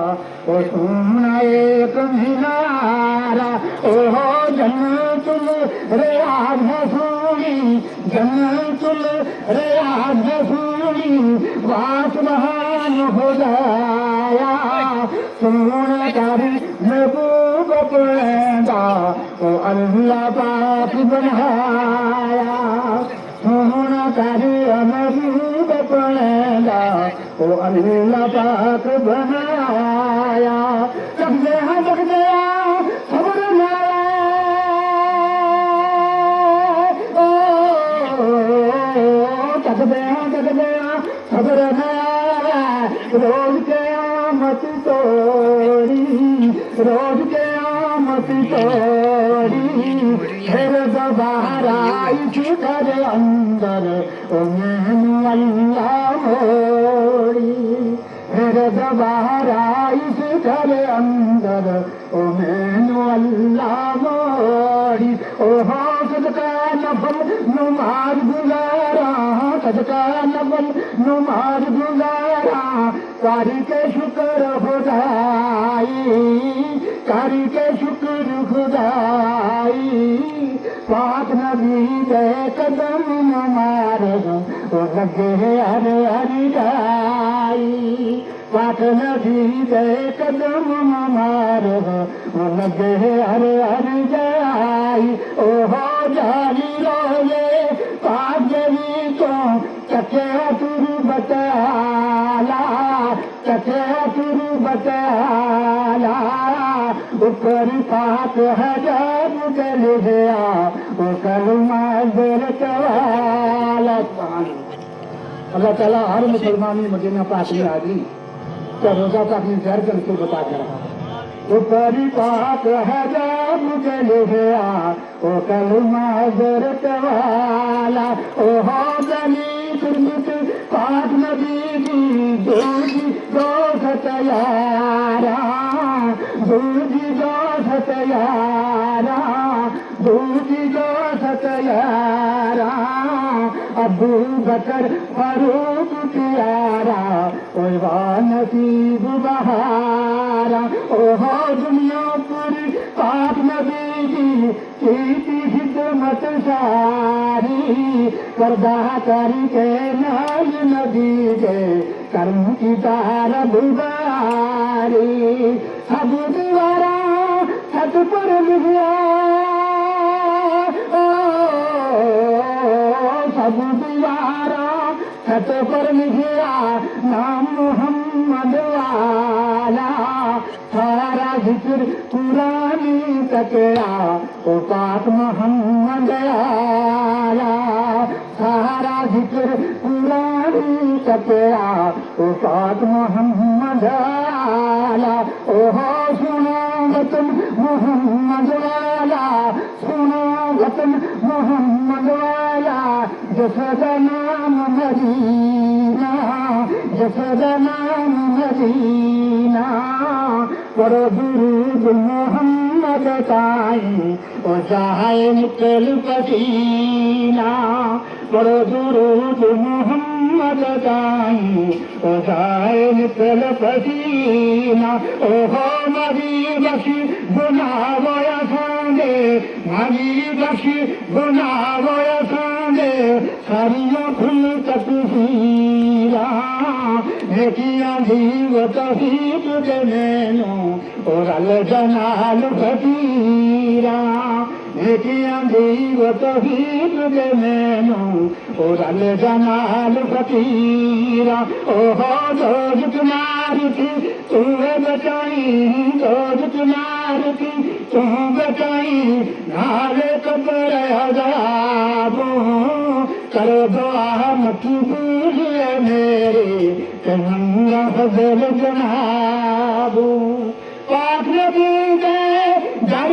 ओ सोना एक मीनारा ओहो जन्नतुल रियाद है सोनी जन्नतुल रियाद है सोनी वास महान खुदाया सोना कारी महबूब पैदा ओ अल्लाह पाक बनाया सोना कारी महबूब पैदा ओ अल्लाह पाक बनाया जग गया खबर जग गया खबर रोज क़यामत तोड़ी रोज क़यामत तोड़ी फिर दोबारा घर अंदर ओ मैनू अल्लाह मोड़ी फिर दोबारा इस घर अंदर ओ मैनू अल्लाह मोड़ी ओ हो सदका नफल नमाज गुजारा सदका नफल नमाज गुजारा कारी के शुक्र खुदाई कारी के शुक्र खुदाई पाक नबी दे कदम मारे ओ लगे हरे हरि गाई पाक नबी दे कदम मारे ओ लगे हरे हरि गाई ओ हो जाली रोए पाक नबी को चखे तुरु बताला चखे तुरु बताला ऊपर पाक हजाब चल गया वो कलमा दरत वाला अल्लाह ताला हर मुसलमानी मदीना पाक में आ गई क्या रोजा पाक में जहर करके बता कर रहा ऊपर पाक हजाब चल गया वो कलमा दरत वाला ओ हो गली कुर्बत पाक नबी की दूजी दोस्त यारा दूजी दोस्त यारा दूजी दोस्त यारा अबू बकर फारूक प्यारा ओ नसीब बहारा ओ हो दुनिया पूरी पाक नबी की खिदमत सारी करदा करी के नाल नबी के कर्म की तार बुबारी सब दीवारा छत पर लिखा सब दीवारा छत पर लिखा नाम मोहम्मद वाला सारा जिक्र पुरानी तकया ओ पाक मोहम्मद आला सारा जिक्र पुरानी तकया ओ पाक मोहम्मद आला ओ हो सुनो वतन मोहम्मद वाला सुनो वतन मोहम्मद वाला जिसका नाम मदीना जिसका नाम मदीना पढ़ो दुरूद मोहम्मद ताई ओ चाहे निकल पसीना पढ़ो दुरूद मोहम्मद ताई ओ चाहे निकल पसीना ओ हो मरी बसी गुनाह सांगे मरी बसी गुनाह सांगे सारियों खुल तकसीरा नेकियां जीव तहीब दे मैनू और अल जनाल फकीरा नेकियां जीव तहीब दे मैनू और अल जनाल फकीरा ओ हो दोज तुम्हारी थी तू बचाई दोज तुम्हारी थी तू बचाई नाले कब्र अज़ाबो करो दुआ मकबूल मेरे कन्ना फजल जनाबो पाक नबी दे दर